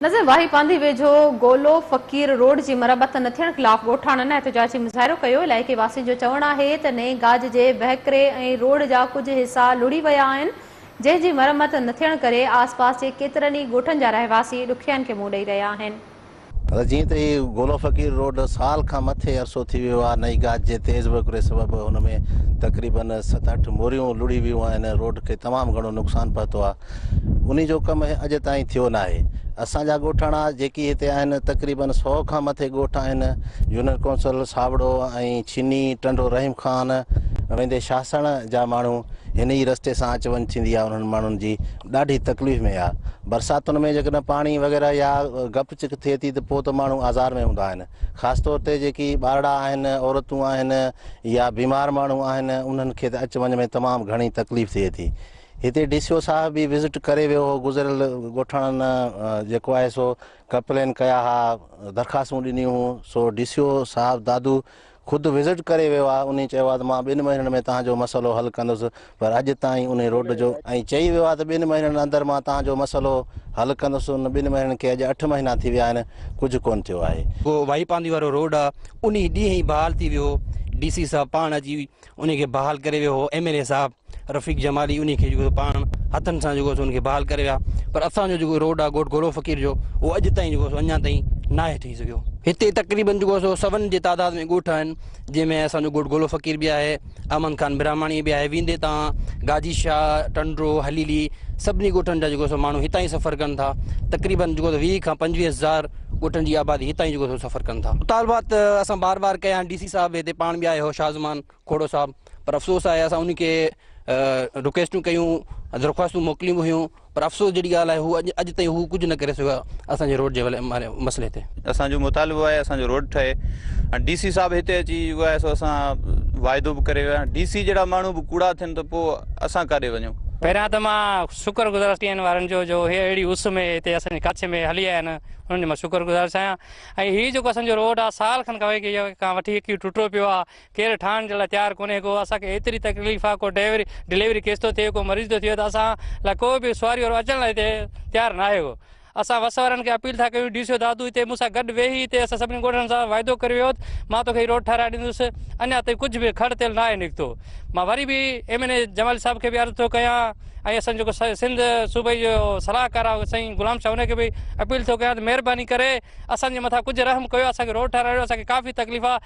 नज़र वाही पांदी वेझो गोलो फ़कीर रोड जी मरम्मत न थियण ख़िलाफ़ ॻोठाणनि एहतजाजी मुज़ाहिरो कयो। इलाइक़े वासियुनि जो चवणु आहे त नए गाज जे बहकिरे ऐं रोड जा कुझु हिसा लुड़ी विया आहिनि, जंहिंजी मरम्मत न थियण करे आसपास जे केतिरनि ई ॻोठनि जा रहवासी ॾुखियाईनि खे मुंहुं ॾेई रहिया आहिनि। जीअं त ही गोलो फ़कीर रोड साल खां मथे अरसो थी वियो आहे। नई गाज जे तेज़ बकिरे सबबि हुन में तक़रीबन 7-8 मोरियूं लुड़ी वियूं आहिनि। रोड खे तमामु घणो नुक़सानु पहुतो आहे। उन जो कमु अॼु ताईं थियो न आहे। असांजा ॻोठाणा जेकी हिते आहिनि तक़रीबन 100 खां मथे ॻोठ आहिनि। यूनियन कौंसिल सावड़ो ऐं छिनी टंडो रहीम ख़ान वेंदे शासण जा माण्हू हिन ई रस्ते सां अच वञु थींदी आहे। उन्हनि माण्हुनि जी ॾाढी तकलीफ़ में आहे। बरसातुनि में जेकॾहिं पाणी वग़ैरह या गप चिक थिए थी त पोइ त माण्हू आज़ार में हूंदा आहिनि। ख़ासि तौर ते जेकी ॿारड़ा आहिनि, औरतूं आहिनि या बीमार माण्हू आहिनि, उन्हनि खे त अच वञ में तमामु घणी तकलीफ़ थिए थी। हिते DCO साहब बि विज़िट करे वियो हो। गुज़िरियल ॻोठाणनि जेको आहे सो कंप्लेन कया हुआ, दरख़्वास्तूं ॾिनियूं हुयूं। सो DCO साहब दादू ख़ुदि विज़िट करे वियो आहे। उन चयो आहे त मां 2 महीननि में तव्हांजो मसइलो हल कंदुसि, पर अॼु ताईं उन रोड जो ऐं चई वियो आहे त 2 महीननि अंदरि मां तव्हांजो मसइलो हल कंदुसि। उन 2 महीननि खे अॼु 8 महीना थी विया आहिनि, कुझु कोन थियो आहे। वो वाही पांदी वारो रोड आहे, उन ॾींहुं ई बहाल थी वियो। DC साहब पाण अची उनखे बहाल करे वियो हो। MLA साहब रफ़ीक जमाली उनखे जेको पाण हथनि सां जेको उनखे बहाल करे विया। पर असांजो जेको रोड आहे गोलो फ़कीर जो, उहो अॼु ताईं जेको अञा ताईं न आहे ठही सघियो। हिते तक़रीबन जेको सो 7 जे तादाद में ॻोठ आहिनि, जंहिंमें असांजो ॻोठ गोलो फ़कीर बि आहे, अमन खान ब्राह्मणी बि आहे। वेंदे तव्हां गाजी शाह, टंडरो, हलीली सभिनी ॻोठनि जा जेको सो माण्हू हितां ई सफ़र कनि था। तक़रीबन जेको 20 खां 25 हज़ार ॻोठनि जी आबादी हितां ई जेको सफ़र कनि था। मुतालबात असां बार बार कया आहिनि। DC साहब हिते पाण बि आए हो, शाहज़मान खोड़ो साहब, पर अफ़सोस आहे असां उनखे रिक्वेस्टूं कयूं, दरख़्वास्तूं मोकिलियूं हुयूं, पर अफ़सोस जहिड़ी ॻाल्हि आहे हू अॼु ताईं हू कुझु न करे सघियो आहे असांजे रोड जे मसइले ते। असांजो मुतालबो आहे असांजो रोड ठहे। DC साहब हिते अची जेको आहे सो असां वाइदो बि करे विया। DC जहिड़ा माण्हू बि कूड़ा थियनि त पोइ असां काॾे वञूं। पहिरियां त मां शुक्रगुज़ार TN वारनि जो अहिड़ी उस में हिते असांजे कच्छ में हली आया आहिनि, उन्हनि जो मां शुक्रगुज़ार आहियां। ऐं हीउ जेको असांजो रोड आहे साल खनि खां वठी टुटो पियो आहे। केरु ठाहिण जे लाइ तयारु कोन्हे को। असांखे एतिरी तकलीफ़ आहे, को डिलीवरी केस थो थिए, को मरीज़ थो थिए, त असां लाइ को बि सुवारी वारो अचण लाइ हिते तयारु न आहे को। असां वस वारनि खे अपील था कयूं, DCO दादू हिते मूंसां गॾु वेही हिते असां सभिनी ॻोठनि सां वाइदो करे वियो, मां तोखे रोड ठाराए ॾींदुसि। अञा ताईं कुझु बि खड़ तेल न आहे निकितो। मां वरी बि MLA जमाल साहब खे बि अर्ज़ु थो कयां, ऐं असांजो जेको सिंध सूबे जो सलाहकार आहे साईं गुलाम शाह, उनखे बि अपील थो कयां त महिरबानी करे असांजे मथां कुझु रहम कयो, असांखे रोड ठारायो। असांखे काफ़ी तकलीफ़ आहे।